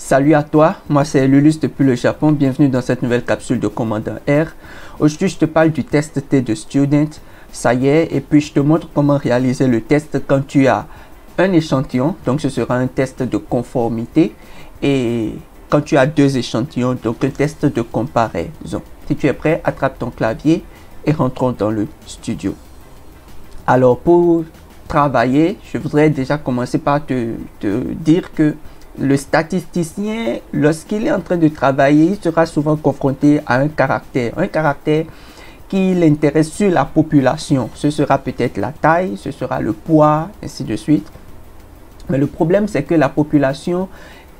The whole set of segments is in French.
Salut à toi, moi c'est Lulus depuis le Japon, bienvenue dans cette nouvelle capsule de Commandant R. Aujourd'hui je te parle du test T de Student, ça y est, et puis je te montre comment réaliser le test quand tu as un échantillon, donc ce sera un test de conformité, et quand tu as deux échantillons, donc un test de comparaison. Si tu es prêt, attrape ton clavier et rentrons dans le studio. Alors pour travailler, je voudrais déjà commencer par te dire que le statisticien, lorsqu'il est en train de travailler, il sera souvent confronté à un caractère qui l'intéresse sur la population. Ce sera peut-être la taille, ce sera le poids, ainsi de suite. Mais le problème, c'est que la population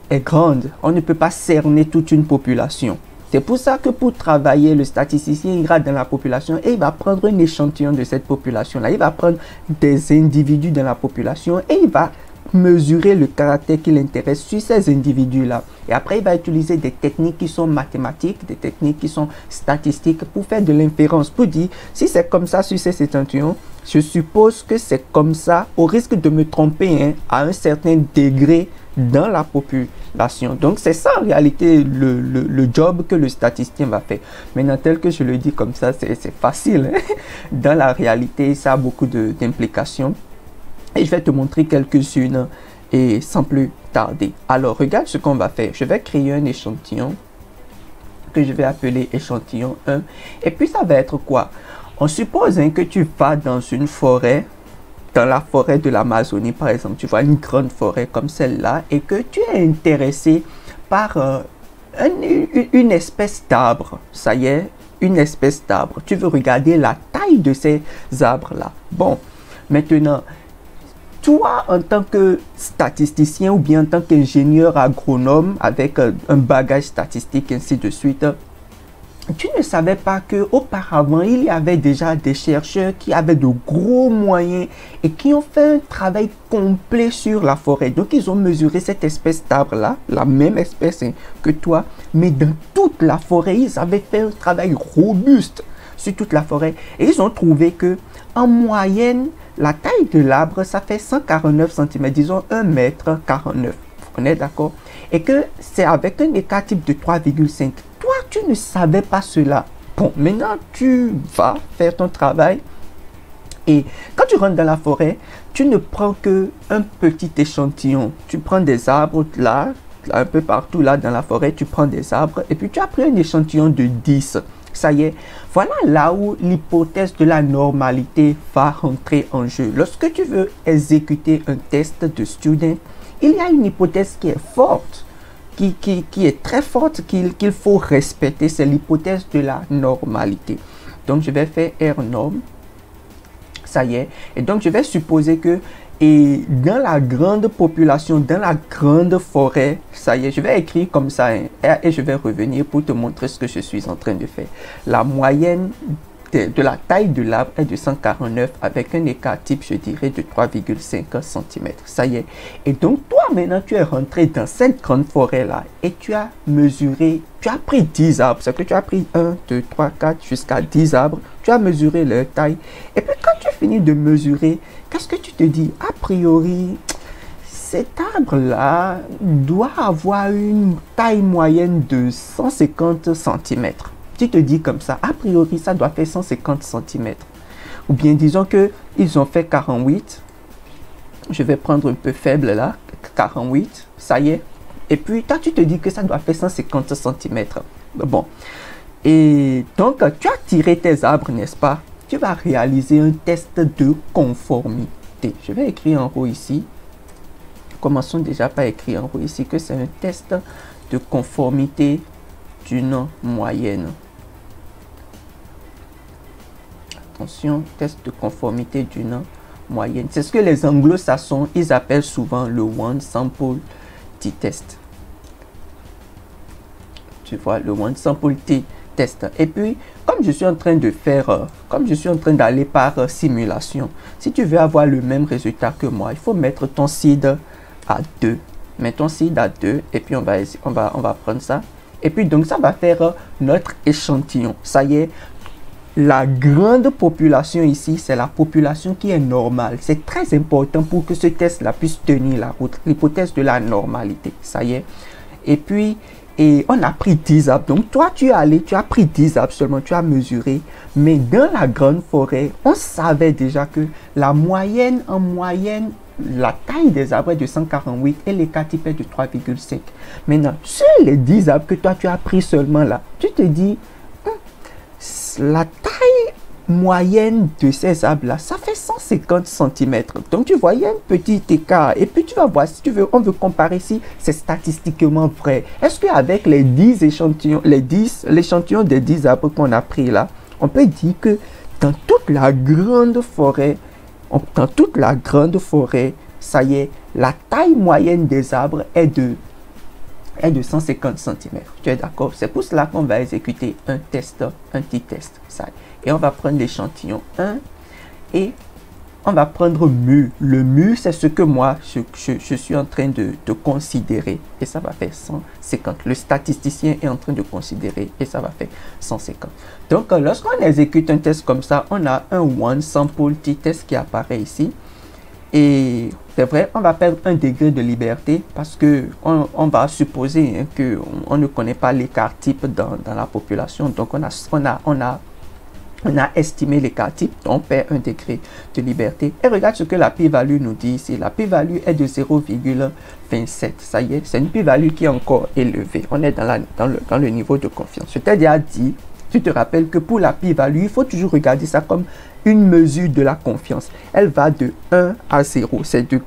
est grande. On ne peut pas cerner toute une population. C'est pour ça que pour travailler, le statisticien ira dans la population et il va prendre un échantillon de cette population-là. Il va prendre des individus dans la population et il va mesurer le caractère qui l'intéresse sur ces individus-là. Et après, il va utiliser des techniques qui sont mathématiques, des techniques qui sont statistiques pour faire de l'inférence, pour dire, si c'est comme ça sur ces échantillons, je suppose que c'est comme ça, au risque de me tromper à un certain degré dans la population. Donc, c'est ça en réalité le job que le statisticien va faire. Maintenant, tel que je le dis comme ça, c'est facile. Dans la réalité, ça a beaucoup d'implications. Et je vais te montrer quelques-unes et sans plus tarder. Alors, regarde ce qu'on va faire. Je vais créer un échantillon que je vais appeler échantillon 1. Et puis, ça va être quoi? On suppose que tu vas dans une forêt, dans la forêt de l'Amazonie, par exemple. Tu vois une grande forêt comme celle-là et que tu es intéressé par une espèce d'arbre. Ça y est, une espèce d'arbre. Tu veux regarder la taille de ces arbres-là. Bon, maintenant, toi, en tant que statisticien ou bien en tant qu'ingénieur agronome avec un bagage statistique, ainsi de suite, tu ne savais pas qu'auparavant, il y avait déjà des chercheurs qui avaient de gros moyens et qui ont fait un travail complet sur la forêt. Donc, ils ont mesuré cette espèce d'arbre-là, la même espèce que toi, mais dans toute la forêt, ils avaient fait un travail robuste sur toute la forêt. Et ils ont trouvé que, en moyenne, la taille de l'arbre, ça fait 149 cm, disons 1,49 m. On est d'accord? Et que c'est avec un écart type de 3,5. Toi, tu ne savais pas cela. Bon, maintenant, tu vas faire ton travail. Et quand tu rentres dans la forêt, tu ne prends qu'un petit échantillon. Tu prends des arbres là, un peu partout là dans la forêt, tu prends des arbres. Et puis, tu as pris un échantillon de 10. Ça y est, voilà là où l'hypothèse de la normalité va rentrer en jeu. Lorsque tu veux exécuter un test de student, il y a une hypothèse qui est forte, qui est très forte, qu'il faut respecter. C'est l'hypothèse de la normalité. Donc, je vais faire R norm. Ça y est. Et donc, je vais supposer que dans la grande population, dans la grande forêt, ça y est, je vais écrire comme ça et je vais revenir pour te montrer ce que je suis en train de faire. La moyenne de la taille de l'arbre est de 149 avec un écart type, je dirais, de 3,5 cm. Ça y est. Et donc, toi, maintenant, tu es rentré dans cette grande forêt-là et tu as mesuré, tu as pris 10 arbres. C'est que tu as pris 1, 2, 3, 4 jusqu'à 10 arbres. Tu as mesuré leur taille. Et puis, quand tu finis de mesurer, qu'est-ce que tu te dis? A priori, cet arbre-là doit avoir une taille moyenne de 150 cm. Tu te dis comme ça, a priori, ça doit faire 150 cm. Ou bien disons qu'ils ont fait 48. Je vais prendre un peu faible là, 48, ça y est. Et puis, toi, tu te dis que ça doit faire 150 cm. Bon. Et donc, tu as tiré tes arbres, n'est-ce pas? Tu vas réaliser un test de conformité. Je vais écrire en haut ici. Commençons déjà par écrire en haut ici que c'est un test de conformité d'une moyenne. Attention, test de conformité d'une moyenne. C'est ce que les anglo-saxons, ils appellent souvent le one sample t-test. Tu vois, le one sample t-test. Et puis, comme je suis en train de faire, comme je suis en train d'aller par simulation, si tu veux avoir le même résultat que moi, il faut mettre ton seed à 2. Mets ton seed à 2 et puis on va prendre ça. Et puis donc ça va faire notre échantillon. Ça y est, la grande population ici, c'est la population qui est normale. C'est très important pour que ce test-là puisse tenir la route. L'hypothèse de la normalité, ça y est. Et puis, on a pris 10 arbres. Donc, toi, tu es allé, tu as pris 10 arbres seulement, tu as mesuré. Mais dans la grande forêt, on savait déjà que la moyenne, la taille des arbres est de 148 et l'écart type est de 3,5. Maintenant, sur les 10 arbres que toi, tu as pris seulement là, tu te dis, la taille moyenne de ces arbres-là, ça fait 150 cm. Donc, tu vois, il y a un petit écart. Et puis, tu vas voir, si tu veux, on veut comparer si c'est statistiquement vrai. Est-ce qu'avec les 10 échantillons, l'échantillon des 10 arbres qu'on a pris là, on peut dire que dans toute la grande forêt, ça y est, la taille moyenne des arbres est de 150 cm. Tu es d'accord? C'est pour cela qu'on va exécuter un petit test. Ça. Et on va prendre l'échantillon 1 et on va prendre mu. Le mu, c'est ce que moi, je suis en train de considérer. Et ça va faire 150. Le statisticien est en train de considérer et ça va faire 150. Donc, lorsqu'on exécute un test comme ça, on a un one sample t-test qui apparaît ici. Et c'est vrai, on va perdre un degré de liberté parce que on va supposer hein, qu'on ne connaît pas l'écart type dans la population. Donc, on a estimé l'écart type, on perd un degré de liberté. Et regarde ce que la p-value nous dit ici. La p-value est de 0,27. Ça y est, c'est une p-value qui est encore élevée. On est dans le niveau de confiance. Je t'ai déjà dit, tu te rappelles que pour la p-value, il faut toujours regarder ça comme une mesure de la confiance. Elle va de 1 à 0. C'est de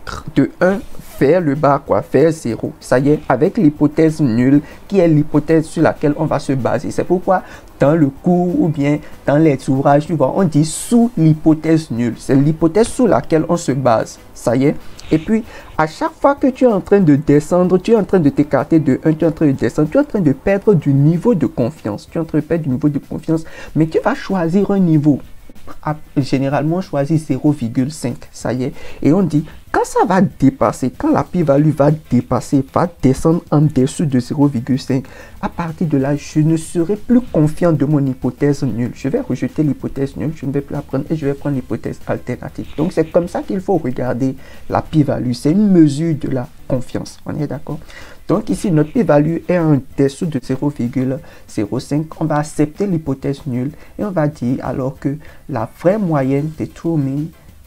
1 vers le bas, quoi, vers 0. Ça y est, avec l'hypothèse nulle, qui est l'hypothèse sur laquelle on va se baser. C'est pourquoi dans le cours ou bien dans les ouvrages, tu vois, on dit sous l'hypothèse nulle. C'est l'hypothèse sur laquelle on se base. Ça y est. Et puis, à chaque fois que tu es en train de descendre, tu es en train de t'écarter de 1, tu es en train de descendre, tu es en train de perdre du niveau de confiance. Tu es en train de perdre du niveau de confiance, mais tu vas choisir un niveau. Généralement, choisir 0,5. Ça y est. Et on dit, quand ça va dépasser, quand la p-value va dépasser, va descendre en dessous de 0,5, à partir de là, je ne serai plus confiant de mon hypothèse nulle. Je vais rejeter l'hypothèse nulle, je ne vais plus la prendre et je vais prendre l'hypothèse alternative. Donc, c'est comme ça qu'il faut regarder la p-value. C'est une mesure de la confiance. On est d'accord? Donc ici, notre p-value est en dessous de 0,05. On va accepter l'hypothèse nulle et on va dire alors que la vraie moyenne des true mean,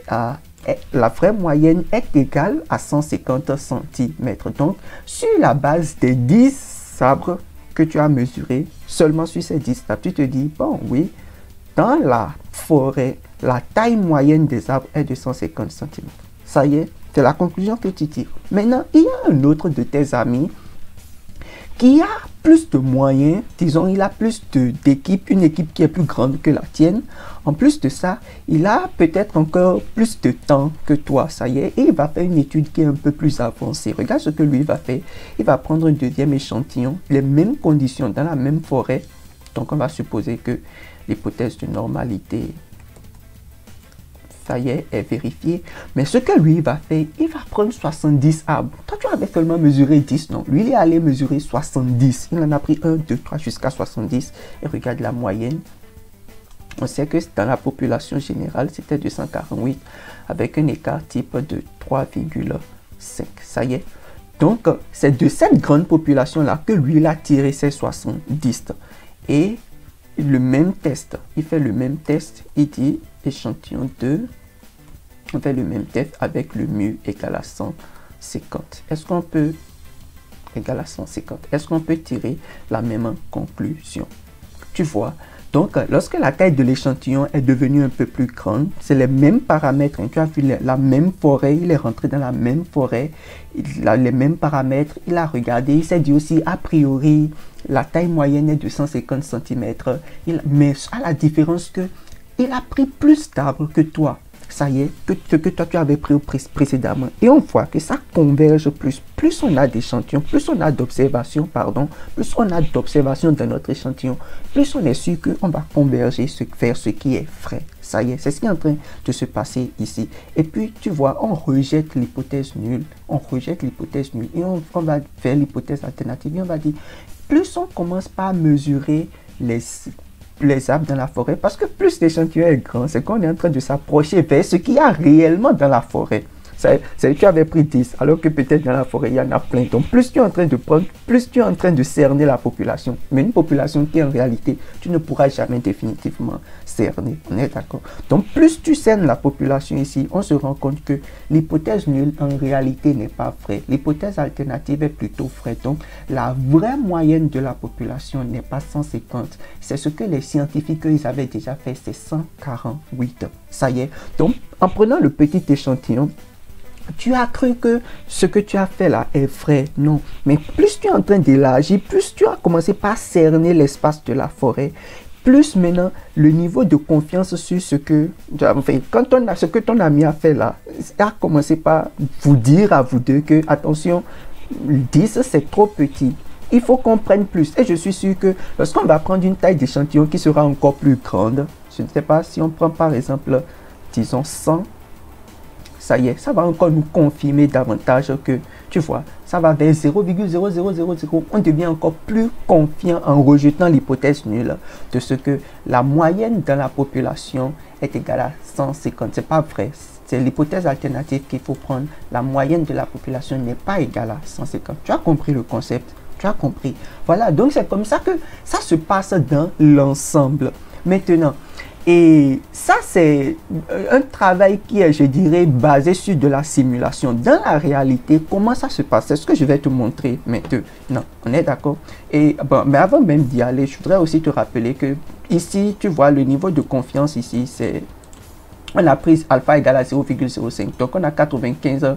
la vraie moyenne est égale à 150 cm. Donc, sur la base des 10 arbres que tu as mesurés, seulement sur ces 10 arbres, tu te dis, bon oui, dans la forêt, la taille moyenne des arbres est de 150 cm. Ça y est, c'est la conclusion que tu tires. Maintenant, il y a un autre de tes amis qui a plus de moyens, disons, il a plus d'équipes, une équipe qui est plus grande que la tienne. En plus de ça, il a peut-être encore plus de temps que toi, ça y est, et il va faire une étude qui est un peu plus avancée. Regarde ce que lui va faire. Il va prendre un deuxième échantillon, les mêmes conditions, dans la même forêt. Donc, on va supposer que l'hypothèse de normalité, ça y est vérifié. Mais ce que lui va faire, il va prendre 70 arbres. Toi, tu avais seulement mesuré 10, non? Lui, il est allé mesurer 70. Il en a pris 1, 2, 3 jusqu'à 70. Et regarde la moyenne. On sait que dans la population générale, c'était 248 avec un écart type de 3,5. Ça y est. Donc, c'est de cette grande population-là que lui, il a tiré ses 70. Et le même test, il fait le même test, il dit échantillon 2, on fait le même test avec le mu égal à 150. Est-ce qu'on peut, égal à 150, est-ce qu'on peut tirer la même conclusion? Tu vois, donc lorsque la taille de l'échantillon est devenue un peu plus grande, c'est les mêmes paramètres, hein. Tu as vu la même forêt, il est rentré dans la même forêt, il a les mêmes paramètres, il a regardé, il s'est dit aussi a priori, la taille moyenne est de 150 cm, mais à la différence que il a pris plus d'arbres que toi. Ça y est, que ce que toi tu avais pris précédemment. Et on voit que ça converge plus. Plus on a d'échantillons, plus on a d'observations, pardon, plus on a d'observations dans notre échantillon, plus on est sûr qu'on va converger vers ce qui est vrai. Ça y est, c'est ce qui est en train de se passer ici. Et puis, tu vois, on rejette l'hypothèse nulle. On rejette l'hypothèse nulle. Et on va vers l'hypothèse alternative. Et on va dire, plus on commence par mesurer les arbres dans la forêt, parce que plus l'échantillon est grand, c'est qu'on est en train de s'approcher vers ce qu'il y a réellement dans la forêt. Tu avais pris 10, alors que peut-être dans la forêt, il y en a plein. Donc, plus tu es en train de prendre, plus tu es en train de cerner la population. Mais une population qui, en réalité, tu ne pourras jamais définitivement cerner. On est d'accord? Donc, plus tu cernes la population ici, on se rend compte que l'hypothèse nulle, en réalité, n'est pas vraie. L'hypothèse alternative est plutôt vraie. Donc, la vraie moyenne de la population n'est pas 150. C'est ce que les scientifiques, ils avaient déjà fait, c'est 148. Ça y est. Donc, en prenant le petit échantillon, tu as cru que ce que tu as fait là est vrai. Non. Mais plus tu es en train d'élargir, plus tu as commencé par cerner l'espace de la forêt, plus maintenant le niveau de confiance sur ce que, enfin, ce que ton ami a fait là, a commencé par vous dire à vous deux que, attention, 10 c'est trop petit. Il faut qu'on prenne plus. Et je suis sûr que lorsqu'on va prendre une taille d'échantillon qui sera encore plus grande, je ne sais pas si on prend par exemple, disons 100, ça y est, ça va encore nous confirmer davantage que, tu vois, ça va vers 0,0000. On devient encore plus confiant en rejetant l'hypothèse nulle de ce que la moyenne dans la population est égale à 150. C'est pas vrai. C'est l'hypothèse alternative qu'il faut prendre. La moyenne de la population n'est pas égale à 150. Tu as compris le concept? Tu as compris? Voilà, donc c'est comme ça que ça se passe dans l'ensemble. Maintenant, et ça, c'est un travail qui est, je dirais, basé sur de la simulation. Dans la réalité, comment ça se passe? C'est ce que je vais te montrer maintenant. Non, on est d'accord? Et bon, mais avant même d'y aller, je voudrais aussi te rappeler que ici, tu vois, le niveau de confiance ici, c'est... On a pris alpha égale à 0,05. Donc, on a 95%.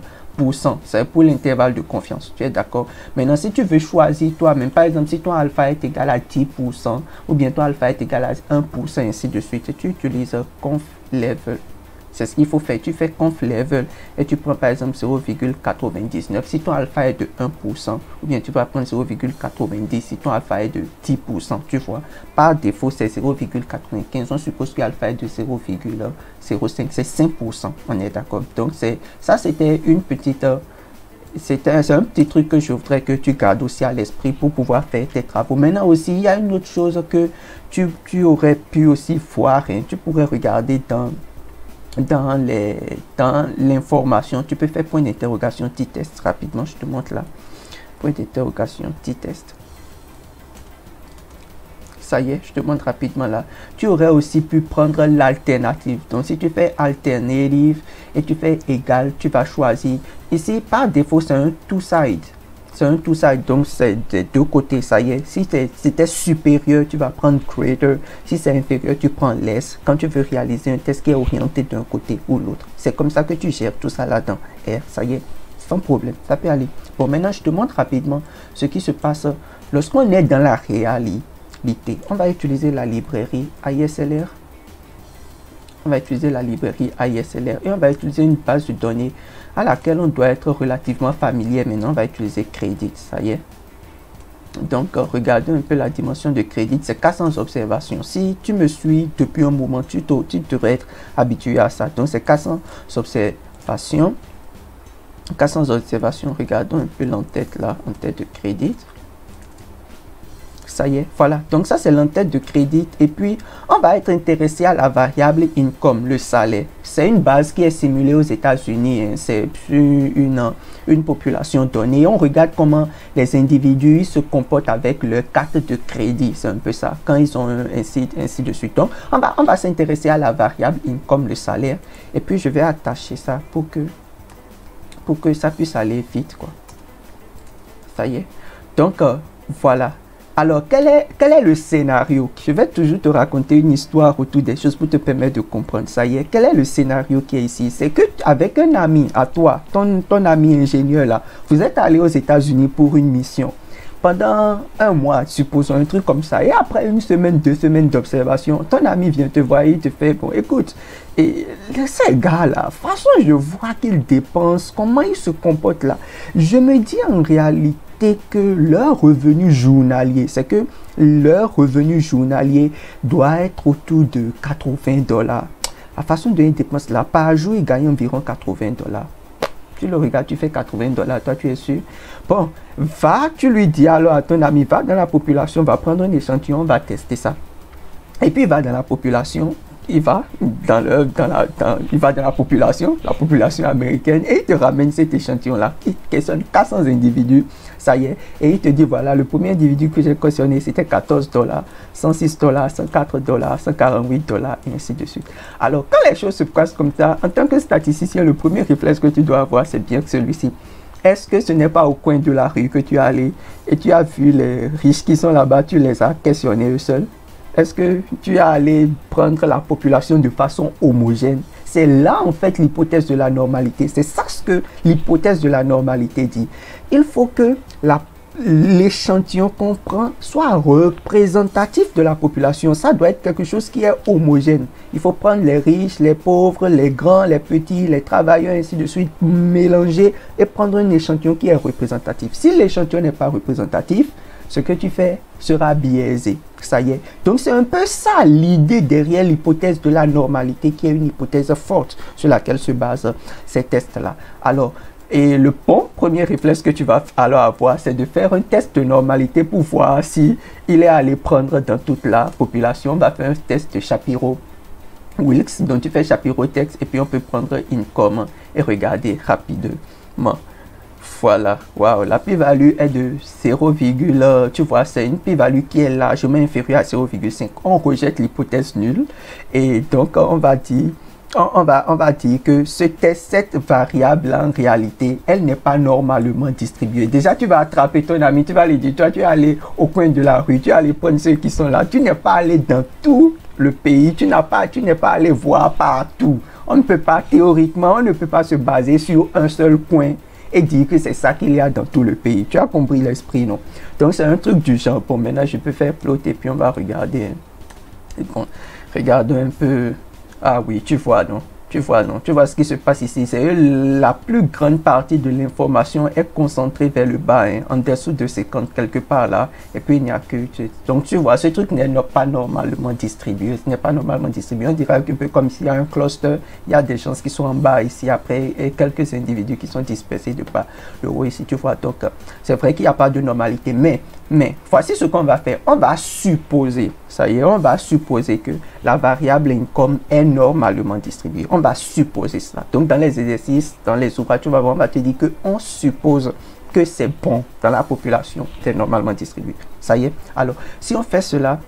C'est pour l'intervalle de confiance. Tu es d'accord? Maintenant, si tu veux choisir toi-même, par exemple, si ton alpha est égal à 10%, ou bien ton alpha est égal à 1%, ainsi de suite, tu utilises conf level. C'est ce qu'il faut faire. Tu fais conf level et tu prends par exemple 0,99. Si ton alpha est de 1%, ou bien tu vas prendre 0,90 si ton alpha est de 10%. Tu vois, par défaut, c'est 0,95. On suppose que l'alpha est de 0,05. C'est 5%. On est d'accord. Donc, ça, c'était une petite... c'est un petit truc que je voudrais que tu gardes aussi à l'esprit pour pouvoir faire tes travaux. Maintenant aussi, il y a une autre chose que tu aurais pu aussi voir. Hein. Tu pourrais regarder dans l'information, tu peux faire point d'interrogation t-test rapidement. Je te montre là. Point d'interrogation t-test. Ça y est, je te montre rapidement là. Tu aurais aussi pu prendre l'alternative. Donc, si tu fais alternative et tu fais égal, tu vas choisir. Ici, par défaut, c'est un two-side. C'est un two-side, donc c'est des deux côtés, ça y est. Si c'était supérieur, tu vas prendre greater. Si c'est inférieur, tu prends less. Quand tu veux réaliser un test qui est orienté d'un côté ou l'autre. C'est comme ça que tu gères tout ça là-dedans. R, ça y est, sans problème, ça peut aller. Bon, maintenant, je te montre rapidement ce qui se passe lorsqu'on est dans la réalité. On va utiliser la librairie AISLR. On va utiliser la librairie AISLR et on va utiliser une base de données à laquelle on doit être relativement familier. Maintenant, on va utiliser Crédit, ça y est. Donc, regardez un peu la dimension de Crédit, c'est 400 observations. Si tu me suis depuis un moment, tu devrais être habitué à ça. Donc, c'est 400 observations. 400 observations, regardons un peu l'entête là, en-tête de Crédit. Ça y est, voilà. Donc ça, c'est l'entête de crédit. Et puis, on va être intéressé à la variable income, le salaire. C'est une base qui est simulée aux États-Unis. Hein. C'est une population donnée. On regarde comment les individus se comportent avec leur carte de crédit. C'est un peu ça. Quand ils ont ainsi de suite. Donc, on va s'intéresser à la variable income, le salaire. Et puis, je vais attacher ça pour que ça puisse aller vite, quoi. Ça y est. Donc, voilà. Alors, quel est le scénario? Je vais toujours te raconter une histoire autour des choses pour te permettre de comprendre. Ça y est, quel est le scénario qui est ici? C'est que avec un ami à toi, ton ami ingénieur là, vous êtes allé aux États-Unis pour une mission. Pendant un mois, supposons un truc comme ça. Et après une semaine, 2 semaines d'observation, ton ami vient te voir et il te fait, bon, écoute, et ces gars-là, franchement, je vois qu'ils dépensent, comment ils se comportent là. Je me dis en réalité que leur revenu journalier, c'est que leur revenu journalier doit être autour de 80 $. La façon de dépenser là, par jour, ils gagnent environ 80 $. Tu le regardes, tu fais 80 $, toi tu es sûr. Bon, tu lui dis alors à ton ami, va dans la population, va prendre un échantillon, va tester ça. Et puis il va dans la population, il va il va dans la population américaine, et il te ramène cet échantillon-là qui questionne 400 individus, ça y est, et il te dit, voilà, le premier individu que j'ai questionné, c'était 14 $, 106 $, 104 $, 148 $, et ainsi de suite. Alors, quand les choses se passent comme ça, en tant que statisticien, le premier réflexe que tu dois avoir, c'est bien celui-ci. Est-ce que ce n'est pas au coin de la rue que tu es allé et tu as vu les riches qui sont là-bas, tu les as questionnés eux seuls? Est-ce que tu es allé prendre la population de façon homogène? C'est là, en fait, l'hypothèse de la normalité. C'est ça ce que l'hypothèse de la normalité dit. Il faut que l'échantillon qu'on prend soit représentatif de la population. Ça doit être quelque chose qui est homogène. Il faut prendre les riches, les pauvres, les grands, les petits, les travailleurs, ainsi de suite, mélanger et prendre un échantillon qui est représentatif. Si l'échantillon n'est pas représentatif, ce que tu fais sera biaisé. Ça y est. Donc, c'est un peu ça l'idée derrière l'hypothèse de la normalité, qui est une hypothèse forte sur laquelle se basent ces tests-là. Alors, et le premier réflexe que tu vas alors avoir, c'est de faire un test de normalité pour voir si il est allé prendre dans toute la population. On va faire un test de Shapiro-Wilks, donc tu fais Shapiro-Text et puis on peut prendre INCOM et regarder rapidement. Voilà, waouh, la p-value est de 0, tu vois, c'est une p-value qui est largement inférieure à 0,5. On rejette l'hypothèse nulle et donc on va dire que cette variable en réalité, elle n'est pas normalement distribuée. Déjà, tu vas attraper ton ami, tu vas lui dire, toi, tu es allé au coin de la rue, tu es allé prendre ceux qui sont là. Tu n'es pas allé dans tout le pays, tu n'es pas allé voir partout. On ne peut pas, théoriquement, on ne peut pas se baser sur un seul point et dire que c'est ça qu'il y a dans tout le pays. Tu as compris l'esprit, non? Donc, c'est un truc du genre. Bon, maintenant, je peux faire plot et puis on va regarder. Bon, regardons un peu. Ah oui, tu vois, non? Tu vois ce qui se passe ici. C'est la plus grande partie de l'information est concentrée vers le bas, hein, en dessous de 50, quelque part là. Et puis, il n'y a que... Donc, tu vois, ce truc n'est pas normalement distribué. Ce n'est pas normalement distribué. On dirait un peu comme s'il y a un cluster. Il y a des gens qui sont en bas ici, après, et quelques individus qui sont dispersés de par le haut ici, tu vois. Donc, c'est vrai qu'il n'y a pas de normalité. Mais, voici ce qu'on va faire. On va supposer, ça y est, on va supposer que la variable income est normalement distribuée. On va supposer ça. Donc, dans les exercices, dans les ouvrages, tu vas voir, on va te dire qu'on suppose que c'est bon dans la population, c'est normalement distribué. Ça y est. Alors, si on fait cela,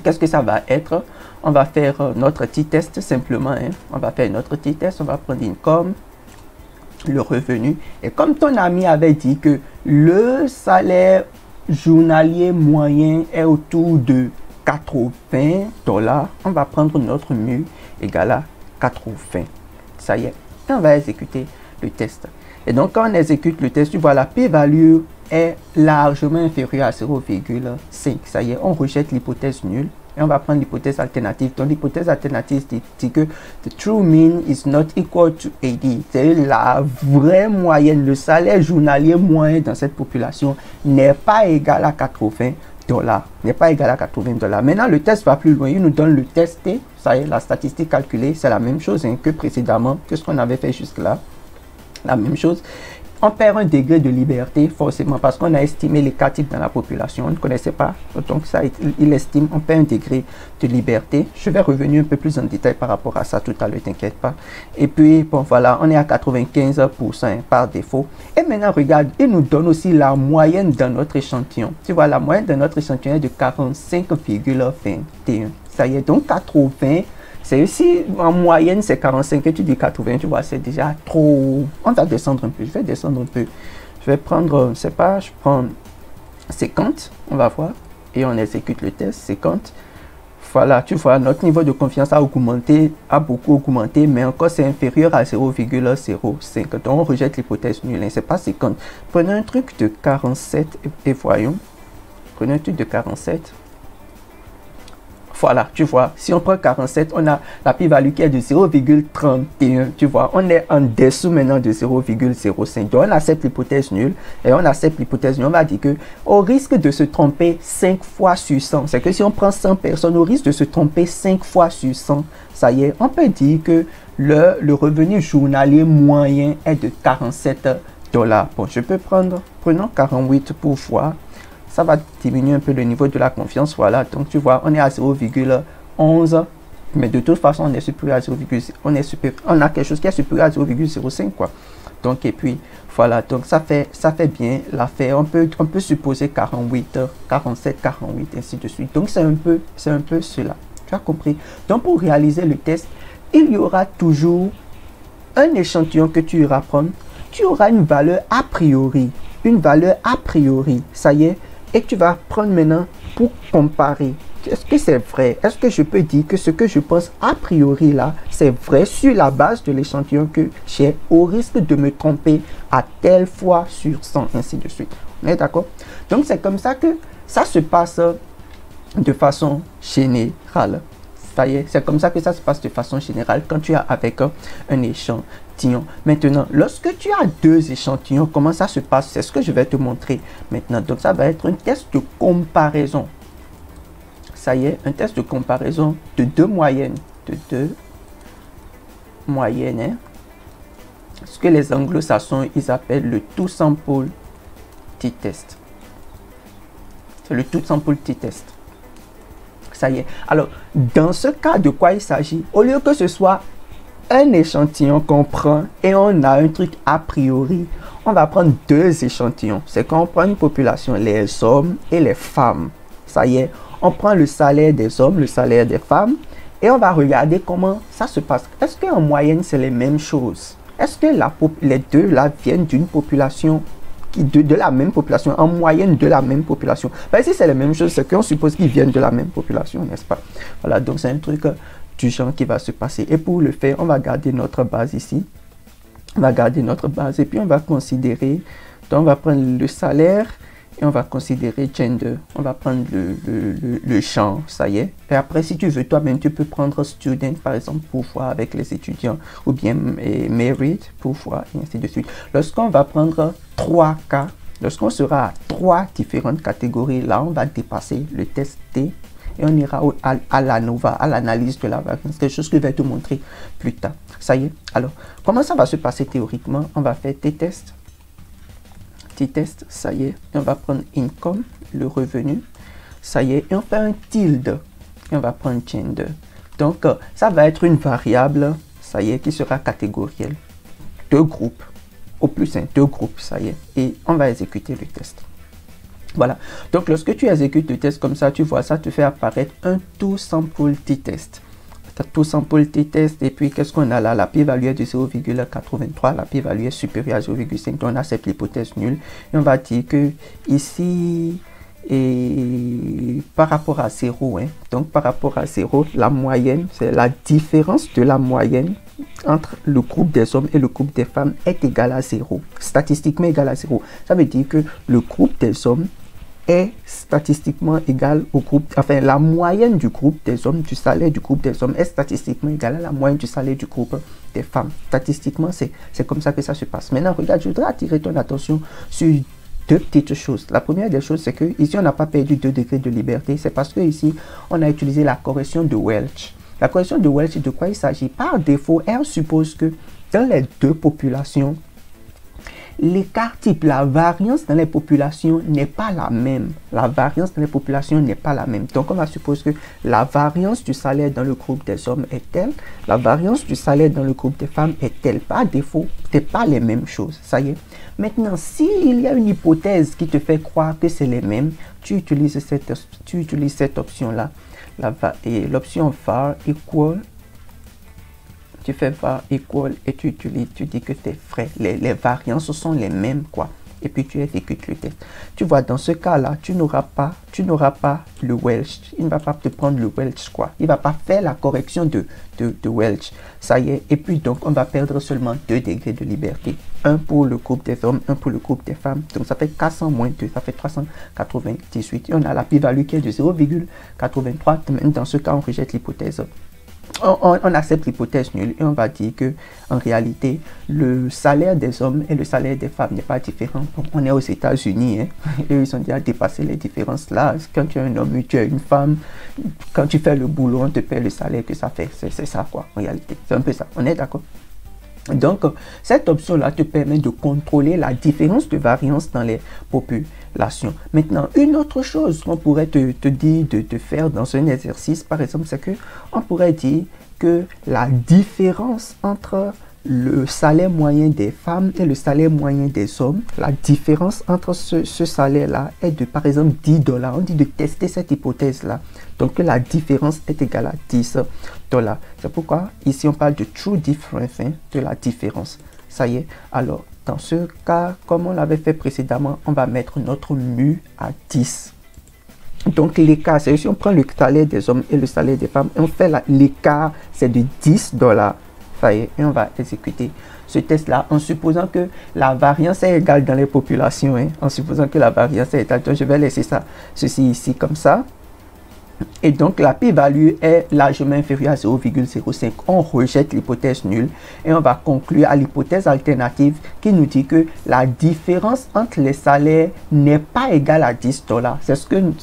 qu'est-ce que ça va être? On va faire notre petit test simplement. Hein. On va faire notre petit test. On va prendre income, le revenu. Et comme ton ami avait dit que le salaire journalier moyen est autour de 80 $, on va prendre notre mu égal à 80. Ça y est, et on va exécuter le test. Et donc, quand on exécute le test, tu vois, la p-value est largement inférieure à 0,5. Ça y est, on rejette l'hypothèse nulle et on va prendre l'hypothèse alternative. Donc, l'hypothèse alternative dit que the true mean is not equal to 80. C'est la vraie moyenne. Le salaire journalier moyen dans cette population n'est pas égal à 80 $. N'est pas égal à 80 $. Maintenant, le test va plus loin. Il nous donne le test T. Ça y est, la statistique calculée, c'est la même chose hein, que précédemment, que ce qu'on avait fait jusque-là. La même chose. On perd un degré de liberté, forcément, parce qu'on a estimé les cas types dans la population. On ne connaissait pas. Donc, ça, il estime, on perd un degré de liberté. Je vais revenir un peu plus en détail par rapport à ça tout à l'heure, t'inquiète pas. Et puis, bon, voilà, on est à 95% hein, par défaut. Et maintenant, regarde, il nous donne aussi la moyenne dans notre échantillon. Tu vois, la moyenne de notre échantillon est de 45,21. Ça y est, donc 80. C'est aussi, en moyenne, c'est 45 et tu dis 80, tu vois, c'est déjà trop. On va descendre un peu, je vais descendre un peu. Je vais prendre, je sais pas, je prends 50, on va voir, et on exécute le test, 50. Voilà, tu vois, notre niveau de confiance a augmenté, a beaucoup augmenté, mais encore c'est inférieur à 0,05. Donc on rejette l'hypothèse nulle, hein, c'est pas 50. Prenons un truc de 47 et voyons. Prenons un truc de 47. Voilà, tu vois, si on prend 47, on a la p-value qui est de 0,31, tu vois, on est en dessous maintenant de 0,05. Donc, on accepte l'hypothèse nulle et on accepte l'hypothèse nulle. On va dire que au risque de se tromper 5 fois sur 100, c'est que si on prend 100 personnes, au risque de se tromper 5 fois sur 100, ça y est, on peut dire que le revenu journalier moyen est de 47 $. Bon, je peux prendre, prenons 48 pour voir. Ça va diminuer un peu le niveau de la confiance. Voilà, donc tu vois, on est à 0,11 Mais de toute façon, on est supérieur à 0,5. On a quelque chose qui est supérieur à 0,05 quoi. Donc, et puis, voilà. Donc, ça fait bien l'affaire. On peut supposer 48, 47, 48, ainsi de suite. Donc, c'est un peu cela. Tu as compris? Donc, pour réaliser le test, il y aura toujours un échantillon que tu iras prendre. Tu auras une valeur a priori. Une valeur a priori. Ça y est. Et tu vas prendre maintenant pour comparer. Est-ce que c'est vrai? Est-ce que je peux dire que ce que je pense a priori là, c'est vrai sur la base de l'échantillon que j'ai, au risque de me tromper à telle fois sur 100, ainsi de suite. On est d'accord? Donc, c'est comme ça que ça se passe de façon générale. Ça y est, c'est comme ça que ça se passe de façon générale quand tu as avec un échantillon. Maintenant, lorsque tu as deux échantillons, comment ça se passe? C'est ce que je vais te montrer maintenant. Donc, ça va être un test de comparaison. Ça y est, un test de comparaison de deux moyennes. Hein? Ce que les anglo-saxons, ils appellent le two-sample t-test. C'est le two-sample t-test. Ça y est. Alors, dans ce cas, de quoi il s'agit? Au lieu que ce soit un échantillon qu'on prend et on a un truc a priori, on va prendre deux échantillons. C'est qu'on prend une population, les hommes et les femmes. Ça y est. On prend le salaire des hommes, le salaire des femmes, et on va regarder comment ça se passe. Est-ce qu'en moyenne, c'est les mêmes choses? Est-ce que les deux là viennent d'une population, de la même population, en moyenne de la même population? Ben, si c'est les mêmes choses, c'est qu'on suppose qu'ils viennent de la même population, n'est-ce pas? Voilà, donc c'est un truc du genre qui va se passer. Et pour le faire, on va garder notre base ici. On va garder notre base et puis on va considérer, donc on va prendre le salaire, et on va considérer gender. On va prendre le genre, ça y est. Et après, si tu veux, toi-même, tu peux prendre student, par exemple, pour voir avec les étudiants. Ou bien married, pour voir, et ainsi de suite. Lorsqu'on va prendre 3 cas, lorsqu'on sera à 3 différentes catégories, là, on va dépasser le test T. Et on ira à l'ANOVA, à l'analyse de la variance. Quelque chose que je vais te montrer plus tard. Ça y est. Alors, comment ça va se passer théoriquement? On va faire T-test. Test, ça y est, et on va prendre income, le revenu, ça y est, et on fait un tilde, et on va prendre gender. Donc, ça va être une variable, ça y est, qui sera catégorielle. Deux groupes, au plus deux groupes, ça y est, et on va exécuter le test. Voilà, donc lorsque tu exécutes le test comme ça, tu vois, ça te fait apparaître un two-sample t-test. Two-sample t-test, et puis qu'est-ce qu'on a là? La p-value est de 0,83, la p-value est supérieure à 0,5, donc on accepte l'hypothèse nulle. Et on va dire que ici, et par rapport à 0, hein, donc par rapport à 0, la moyenne, c'est la différence de la moyenne entre le groupe des hommes et le groupe des femmes est égale à 0, statistiquement égal à 0. Ça veut dire que le groupe des hommes est statistiquement égal au groupe, enfin la moyenne du groupe des hommes, du salaire du groupe des hommes est statistiquement égal à la moyenne du salaire du groupe des femmes. Statistiquement, c'est comme ça que ça se passe. Maintenant, regarde, je voudrais attirer ton attention sur deux petites choses. La première des choses, c'est que ici, on n'a pas perdu 2 degrés de liberté. C'est parce que ici, on a utilisé la correction de Welch. La correction de Welch, de quoi il s'agit? Par défaut, elle suppose que dans les deux populations, l'écart type, la variance dans les populations n'est pas la même. La variance dans les populations n'est pas la même. Donc, on va supposer que la variance du salaire dans le groupe des hommes est telle, la variance du salaire dans le groupe des femmes est telle. Par défaut, ce n'est pas les mêmes choses. Ça y est. Maintenant, s'il y a une hypothèse qui te fait croire que c'est les mêmes, tu utilises cette option-là. Et l'option var equal, tu fais var equal et tu dis que tes frais, les variances sont les mêmes, quoi. Et puis tu exécutes le test. Tu vois, dans ce cas-là, tu n'auras pas le Welch. Il ne va pas te prendre le Welch, quoi. Il ne va pas faire la correction de Welch. Ça y est. Et puis donc, on va perdre seulement 2 degrés de liberté. Un pour le groupe des hommes, un pour le groupe des femmes. Donc ça fait 400 moins 2, ça fait 398. Et on a la p-value qui est de 0,83. Dans ce cas, on rejette l'hypothèse. On accepte l'hypothèse nulle et on va dire que en réalité, le salaire des hommes et le salaire des femmes n'est pas différent. On est aux États-Unis, hein, et ils ont déjà dépassé les différences là. Quand tu es un homme et tu es une femme, quand tu fais le boulot, on te paie le salaire que ça fait. C'est ça, quoi, en réalité. C'est un peu ça. On est d'accord? Donc, cette option-là te permet de contrôler la différence de variance dans les populations. Maintenant, une autre chose qu'on pourrait te dire de faire dans un exercice, par exemple, c'est que on pourrait dire que la différence entre le salaire moyen des femmes et le salaire moyen des hommes, la différence entre ce salaire-là est de, par exemple, 10 $. On dit de tester cette hypothèse-là. Donc, la différence est égale à 10 $. C'est pourquoi, ici, on parle de true difference, hein, de la différence. Ça y est. Alors, dans ce cas, comme on l'avait fait précédemment, on va mettre notre mu à 10. Donc, l'écart, c'est si on prend le salaire des hommes et le salaire des femmes, et on fait l'écart, c'est de 10 $. Et on va exécuter ce test-là en supposant que la variance est égale dans les populations. Hein, en supposant que la variance est égale. Donc, je vais laisser ceci ici comme ça. Et donc, la p-value est largement inférieure à 0,05. On rejette l'hypothèse nulle et on va conclure à l'hypothèse alternative qui nous dit que la différence entre les salaires n'est pas égale à 10 $.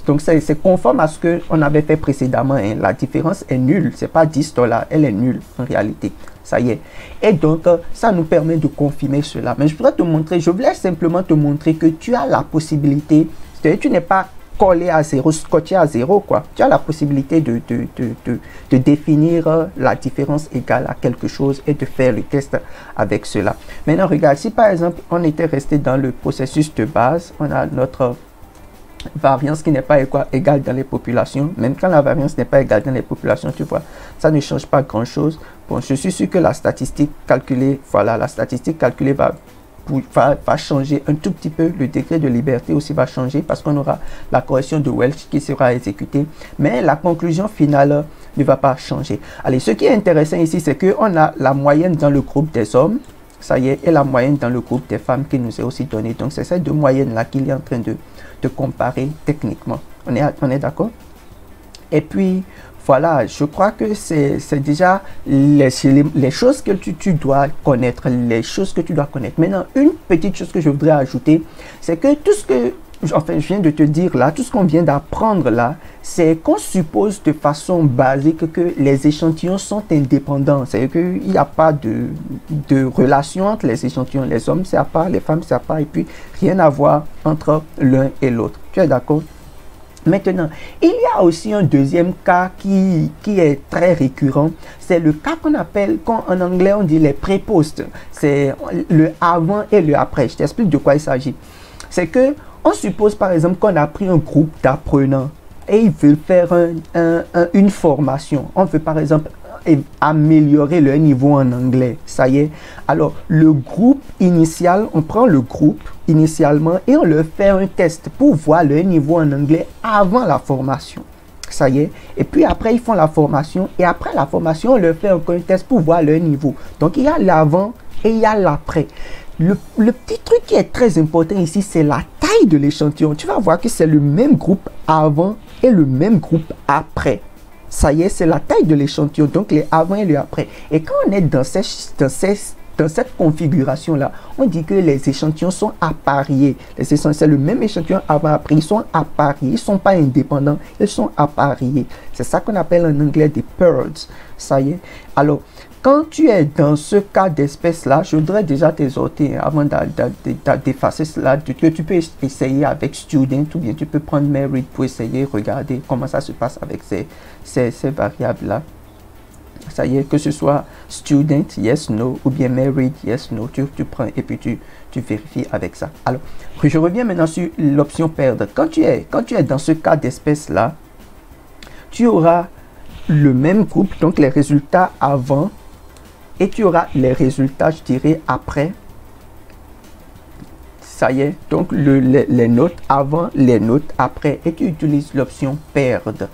Donc, c'est conforme à ce qu'on avait fait précédemment. Hein. La différence est nulle. Ce n'est pas 10 $, elle est nulle en réalité. Ça y est. Et donc, ça nous permet de confirmer cela. Mais je voudrais te montrer, je voulais simplement te montrer que tu as la possibilité, c'est-à-dire tu n'es pas collé à 0, scotché à 0, quoi. Tu as la possibilité de définir la différence égale à quelque chose et de faire le test avec cela. Maintenant, regarde, si par exemple, on était resté dans le processus de base, on a notre variance qui n'est pas égale dans les populations. Même quand la variance n'est pas égale dans les populations, tu vois, ça ne change pas grand-chose. Bon, je suis sûr que la statistique calculée, voilà, la statistique calculée va changer un tout petit peu. Le degré de liberté aussi va changer parce qu'on aura la correction de Welch qui sera exécutée. Mais la conclusion finale ne va pas changer. Allez, ce qui est intéressant ici, c'est qu'on a la moyenne dans le groupe des hommes. Ça y est, et la moyenne dans le groupe des femmes qui nous est aussi donnée. Donc, c'est ces deux moyennes-là qu'il est en train de comparer techniquement. On est d'accord? Et puis, voilà, je crois que c'est déjà les choses que tu dois connaître, les choses que tu dois connaître. Maintenant, une petite chose que je voudrais ajouter, c'est que tout ce que, enfin, je viens de te dire là, tout ce qu'on vient d'apprendre là, c'est qu'on suppose de façon basique que les échantillons sont indépendants. C'est-à-dire qu'il n'y a pas de relation entre les échantillons. Les hommes, c'est à part, les femmes, c'est à part, et puis rien à voir entre l'un et l'autre. Tu es d'accord? Maintenant, il y a aussi un deuxième cas qui est très récurrent. C'est le cas qu'on appelle, en anglais on dit les pré-post. C'est le avant et le après. Je t'explique de quoi il s'agit. C'est que on suppose par exemple qu'on a pris un groupe d'apprenants et ils veulent faire une formation. On veut par exemple améliorer leur niveau en anglais. Ça y est. Alors, le groupe initial, on prend le groupe initialement et on leur fait un test pour voir leur niveau en anglais avant la formation. Ça y est. Et puis après, ils font la formation et après la formation, on leur fait encore un test pour voir leur niveau. Donc, il y a l'avant et il y a l'après. Le petit truc qui est très important ici, c'est la taille de l'échantillon. Tu vas voir que c'est le même groupe avant et le même groupe après. Ça y est, c'est la taille de l'échantillon, donc les avant et les après. Et quand on est dans cette configuration-là, on dit que les échantillons sont appariés. C'est le même échantillon avant-après, ils sont appariés, ils ne sont pas indépendants, ils sont appariés. C'est ça qu'on appelle en anglais des pairs. Ça y est. Alors, quand tu es dans ce cas d'espèce-là, je voudrais déjà t'exhorter avant d'effacer cela, que tu peux essayer avec Student ou bien tu peux prendre Merit pour essayer, regarder comment ça se passe avec ces variables-là. Ça y est, que ce soit Student, yes, no, ou bien Merit, yes, no, tu prends et puis tu vérifies avec ça. Alors, je reviens maintenant sur l'option perdre. Quand tu es dans ce cas d'espèce-là, tu auras le même groupe, donc les résultats avant, et tu auras les résultats, je dirais, après. Ça y est, donc les notes avant, les notes après, et tu utilises l'option perdre.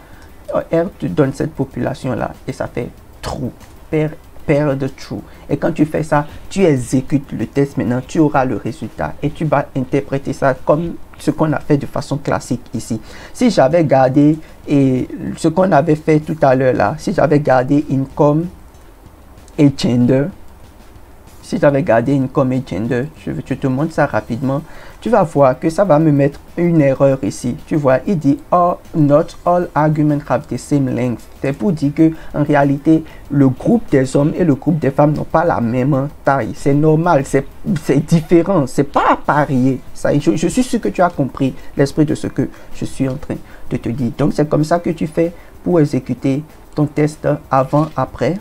R te donne cette population-là, et ça fait true. Perdre true. Et quand tu fais ça, tu exécutes le test. Maintenant, tu auras le résultat, et tu vas interpréter ça comme ce qu'on a fait de façon classique ici. Si j'avais gardé et ce qu'on avait fait tout à l'heure là, si j'avais gardé income et gender, si j'avais gardé income et gender, je te montre ça rapidement, tu vas voir que ça va me mettre une erreur ici. Tu vois, il dit not all arguments have the same length. C'est pour dire que en réalité, le groupe des hommes et le groupe des femmes n'ont pas la même taille. C'est normal, c'est différent, c'est pas pareil. Ça, je suis sûr que tu as compris l'esprit de ce que je suis en train de te dire. Donc, c'est comme ça que tu fais pour exécuter ton test avant, après,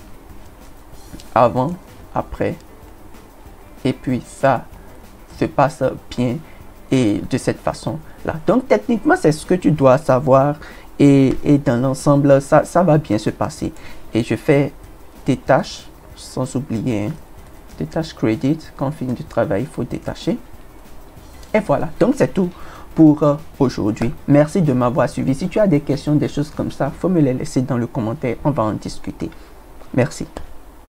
et puis ça se passe bien et de cette façon là. Donc techniquement c'est ce que tu dois savoir et dans l'ensemble ça va bien se passer. Et je fais des tâches sans oublier des tâches credit. Quand on finit de travail il faut détacher et voilà. Donc c'est tout pour aujourd'hui. Merci de m'avoir suivi. Si tu as des questions, des choses comme ça, faut me les laisser dans le commentaire, on va en discuter. Merci.